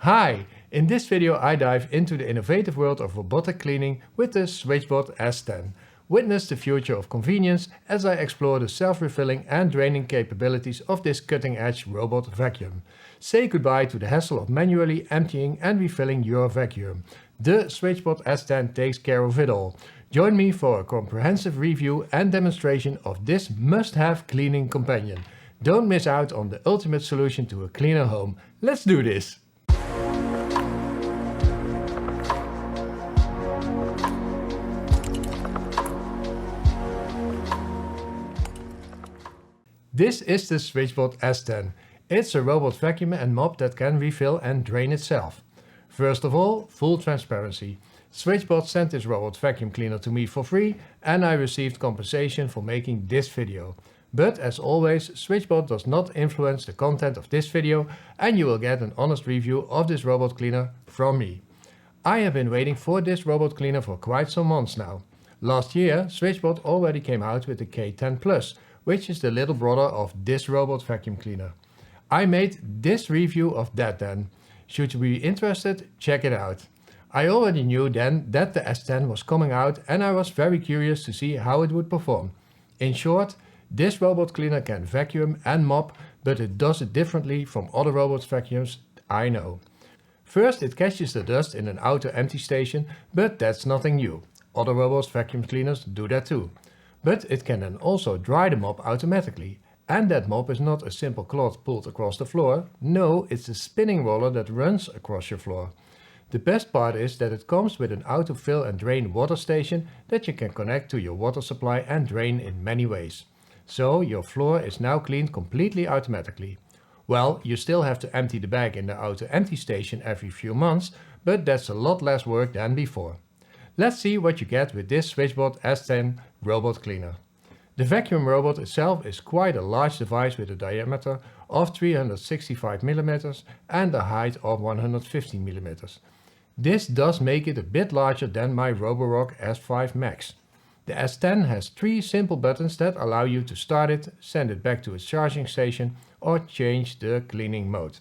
Hi! In this video I dive into the innovative world of robotic cleaning with the SwitchBot S10. Witness the future of convenience as I explore the self-refilling and draining capabilities of this cutting-edge robot vacuum. Say goodbye to the hassle of manually emptying and refilling your vacuum. The SwitchBot S10 takes care of it all. Join me for a comprehensive review and demonstration of this must-have cleaning companion. Don't miss out on the ultimate solution to a cleaner home. Let's do this! This is the SwitchBot S10. It's a robot vacuum and mop that can refill and drain itself. First of all, full transparency. SwitchBot sent this robot vacuum cleaner to me for free and I received compensation for making this video. But as always, SwitchBot does not influence the content of this video and you will get an honest review of this robot cleaner from me. I have been waiting for this robot cleaner for quite some months now. Last year, SwitchBot already came out with the K10 Plus, which is the little brother of this robot vacuum cleaner. I made this review of that then. Should you be interested, check it out. I already knew then that the S10 was coming out and I was very curious to see how it would perform. In short, this robot cleaner can vacuum and mop, but it does it differently from other robot vacuums I know. First, it catches the dust in an auto empty station, but that's nothing new. Other robot vacuum cleaners do that too. But it can then also dry the mop automatically. And that mop is not a simple cloth pulled across the floor. No, it's a spinning roller that runs across your floor. The best part is that it comes with an auto fill and drain water station that you can connect to your water supply and drain in many ways. So your floor is now cleaned completely automatically. Well, you still have to empty the bag in the auto empty station every few months, but that's a lot less work than before. Let's see what you get with this SwitchBot S10 robot cleaner. The vacuum robot itself is quite a large device with a diameter of 365 mm and a height of 115 mm. This does make it a bit larger than my Roborock S5 Max. The S10 has 3 simple buttons that allow you to start it, send it back to its charging station or change the cleaning mode.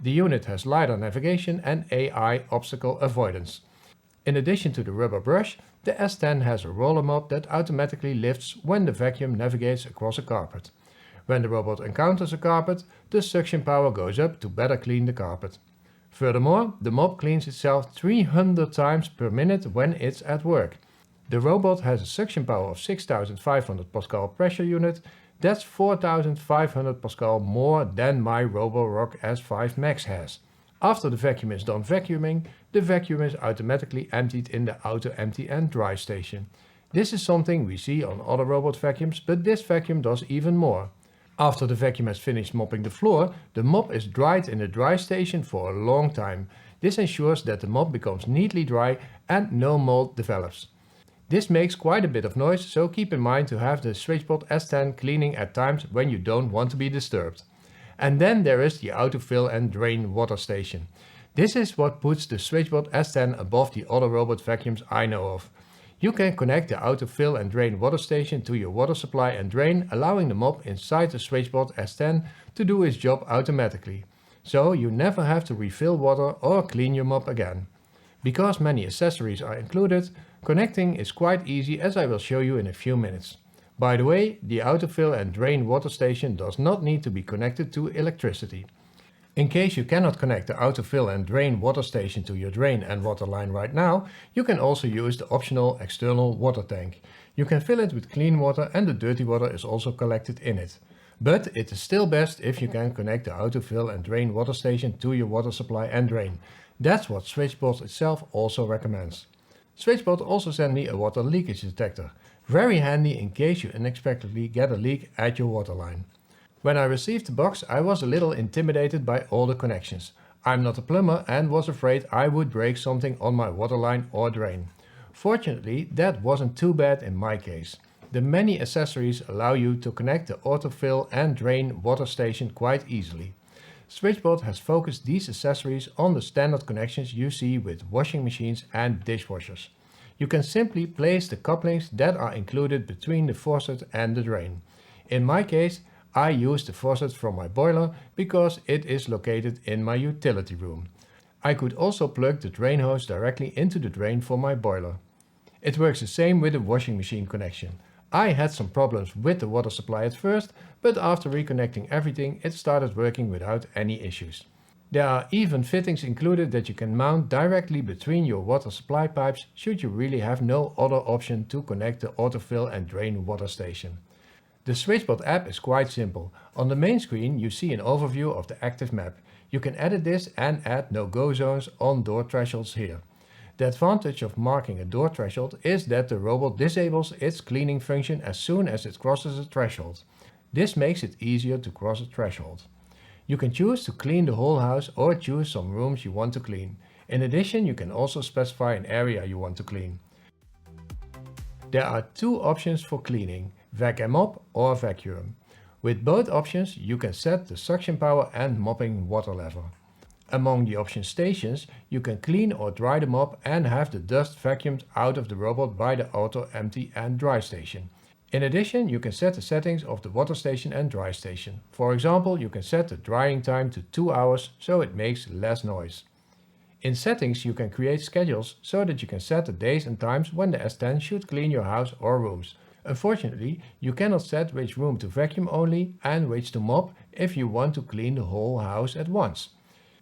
The unit has LIDAR navigation and AI obstacle avoidance. In addition to the rubber brush, the S10 has a roller mop that automatically lifts when the vacuum navigates across a carpet. When the robot encounters a carpet, the suction power goes up to better clean the carpet. Furthermore, the mop cleans itself 300 times per minute when it's at work. The robot has a suction power of 6500 Pascal pressure unit. That's 4500 Pascal more than my Roborock S5 Max has. After the vacuum is done vacuuming, the vacuum is automatically emptied in the auto empty and dry station. This is something we see on other robot vacuums, but this vacuum does even more. After the vacuum has finished mopping the floor, the mop is dried in the dry station for a long time. This ensures that the mop becomes neatly dry and no mold develops. This makes quite a bit of noise, so keep in mind to have the SwitchBot S10 cleaning at times when you don't want to be disturbed. And then there is the auto fill and drain water station. This is what puts the SwitchBot S10 above the other robot vacuums I know of. You can connect the auto fill and drain water station to your water supply and drain, allowing the mop inside the SwitchBot S10 to do its job automatically. So you never have to refill water or clean your mop again. Because many accessories are included, connecting is quite easy, as I will show you in a few minutes. By the way, the autofill and drain water station does not need to be connected to electricity. In case you cannot connect the autofill and drain water station to your drain and water line right now, you can also use the optional external water tank. You can fill it with clean water and the dirty water is also collected in it. But it is still best if you can connect the autofill and drain water station to your water supply and drain. That's what SwitchBot itself also recommends. SwitchBot also sent me a water leakage detector. Very handy in case you unexpectedly get a leak at your water line. When I received the box, I was a little intimidated by all the connections. I'm not a plumber and was afraid I would break something on my water line or drain. Fortunately, that wasn't too bad in my case. The many accessories allow you to connect the autofill and drain water station quite easily. SwitchBot has focused these accessories on the standard connections you see with washing machines and dishwashers. You can simply place the couplings that are included between the faucet and the drain. In my case, I use the faucet from my boiler because it is located in my utility room. I could also plug the drain hose directly into the drain for my boiler. It works the same with the washing machine connection. I had some problems with the water supply at first, but after reconnecting everything it started working without any issues. There are even fittings included that you can mount directly between your water supply pipes should you really have no other option to connect the autofill and drain water station. The SwitchBot app is quite simple. On the main screen you see an overview of the active map. You can edit this and add no-go zones on door thresholds here. The advantage of marking a door threshold is that the robot disables its cleaning function as soon as it crosses a threshold. This makes it easier to cross a threshold. You can choose to clean the whole house or choose some rooms you want to clean. In addition, you can also specify an area you want to clean. There are two options for cleaning, vac and mop or vacuum. With both options, you can set the suction power and mopping water level. Among the option stations, you can clean or dry the mop and have the dust vacuumed out of the robot by the auto empty and dry station. In addition, you can set the settings of the water station and dry station. For example, you can set the drying time to 2 hours so it makes less noise. In settings, you can create schedules so that you can set the days and times when the S10 should clean your house or rooms. Unfortunately, you cannot set which room to vacuum only and which to mop if you want to clean the whole house at once.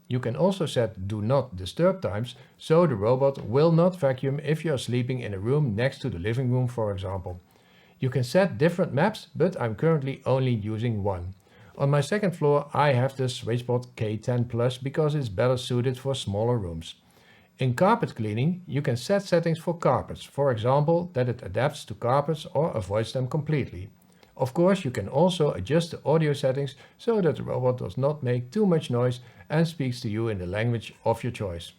You can also set do not disturb times so the robot will not vacuum if you are sleeping in a room next to the living room, for example. You can set different maps, but I'm currently only using one. On my second floor I have the SwitchBot K10 Plus because it's better suited for smaller rooms. In carpet cleaning you can set settings for carpets, for example that it adapts to carpets or avoids them completely. Of course you can also adjust the audio settings so that the robot does not make too much noise and speaks to you in the language of your choice.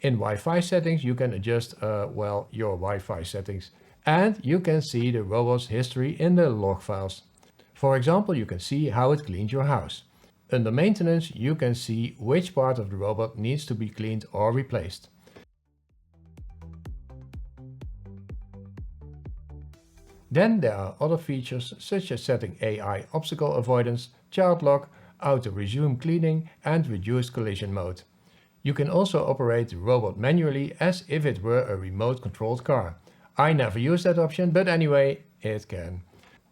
In Wi-Fi settings you can adjust your Wi-Fi settings. And you can see the robot's history in the log files. For example, you can see how it cleaned your house. Under maintenance, you can see which part of the robot needs to be cleaned or replaced. Then there are other features such as setting AI obstacle avoidance, child lock, auto resume cleaning and reduced collision mode. You can also operate the robot manually as if it were a remote controlled car. I never use that option, but anyway, it can.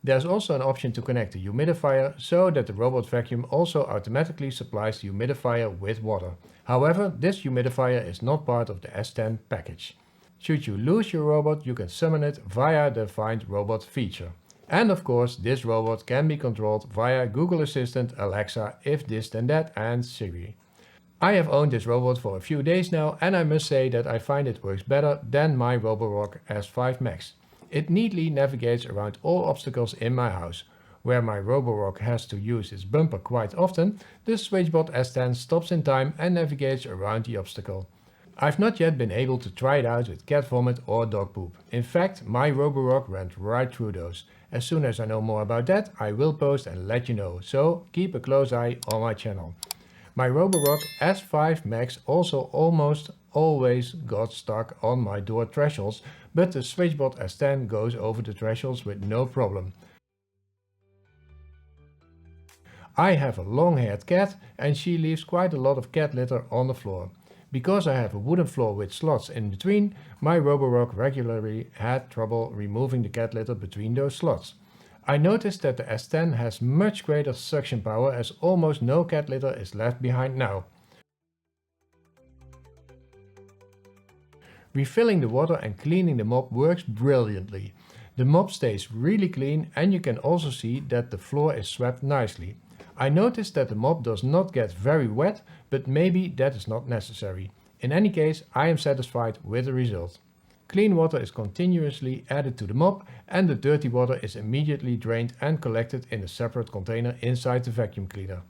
There's also an option to connect a humidifier so that the robot vacuum also automatically supplies the humidifier with water. However, this humidifier is not part of the S10 package. Should you lose your robot, you can summon it via the Find Robot feature. And of course, this robot can be controlled via Google Assistant, Alexa, if this then that and Siri. I have owned this robot for a few days now and I must say that I find it works better than my Roborock S5 Max. It neatly navigates around all obstacles in my house. Where my Roborock has to use its bumper quite often, the SwitchBot S10 stops in time and navigates around the obstacle. I've not yet been able to try it out with cat vomit or dog poop. In fact, my Roborock went right through those. As soon as I know more about that, I will post and let you know, so keep a close eye on my channel. My Roborock S5 Max also almost always got stuck on my door thresholds, but the SwitchBot S10 goes over the thresholds with no problem. I have a long-haired cat and she leaves quite a lot of cat litter on the floor. Because I have a wooden floor with slots in between, my Roborock regularly had trouble removing the cat litter between those slots. I noticed that the S10 has much greater suction power as almost no cat litter is left behind now. Refilling the water and cleaning the mop works brilliantly. The mop stays really clean and you can also see that the floor is swept nicely. I noticed that the mop does not get very wet, but maybe that is not necessary. In any case, I am satisfied with the result. Clean water is continuously added to the mop and the dirty water is immediately drained and collected in a separate container inside the vacuum cleaner.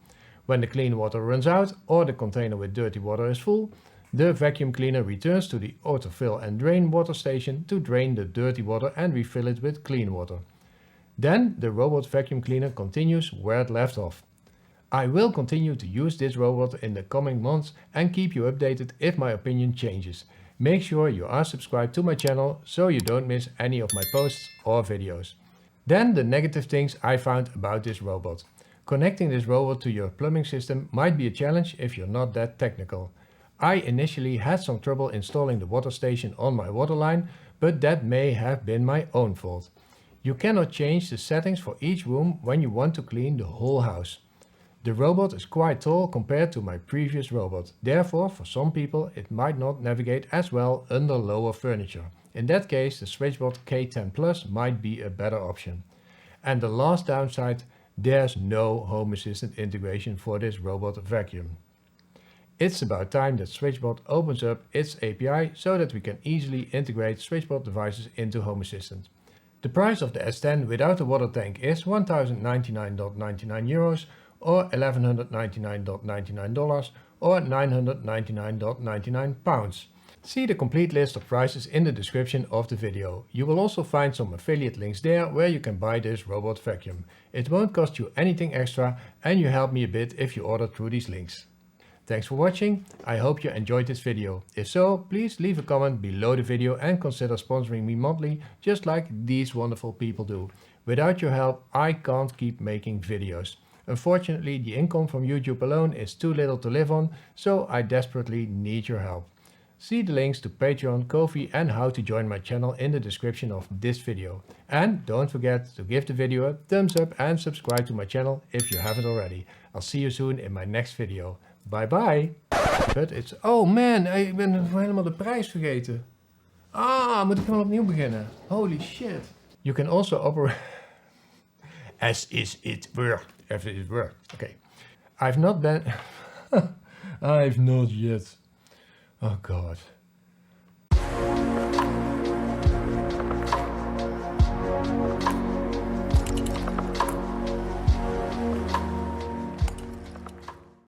When the clean water runs out or the container with dirty water is full, the vacuum cleaner returns to the autofill and drain water station to drain the dirty water and refill it with clean water. Then the robot vacuum cleaner continues where it left off. I will continue to use this robot in the coming months and keep you updated if my opinion changes. Make sure you are subscribed to my channel so you don't miss any of my posts or videos. Then the negative things I found about this robot. Connecting this robot to your plumbing system might be a challenge if you're not that technical. I initially had some trouble installing the water station on my water line, but that may have been my own fault. You cannot change the settings for each room when you want to clean the whole house. The robot is quite tall compared to my previous robot, therefore for some people it might not navigate as well under lower furniture. In that case the SwitchBot K10 Plus might be a better option. And the last downside, there's no Home Assistant integration for this robot vacuum. It's about time that SwitchBot opens up its API so that we can easily integrate SwitchBot devices into Home Assistant. The price of the S10 without a water tank is €1,099.99 or $1,199.99 or £999.99. See the complete list of prices in the description of the video. You will also find some affiliate links there where you can buy this robot vacuum. It won't cost you anything extra and you help me a bit if you order through these links. Thanks for watching. I hope you enjoyed this video. If so, please leave a comment below the video and consider sponsoring me monthly, just like these wonderful people do. Without your help, I can't keep making videos. Unfortunately, the income from YouTube alone is too little to live on, so I desperately need your help. See the links to Patreon, Ko-fi and how to join my channel in the description of this video. And don't forget to give the video a thumbs up and subscribe to my channel if you haven't already. I'll see you soon in my next video. Bye bye. But it's... Oh man, ik ben helemaal de prijs vergeten. Moet ik gewoon opnieuw beginnen. Holy shit. You can also operate... As is it were. As it were. Okay. I've not been... I've not yet. Oh god.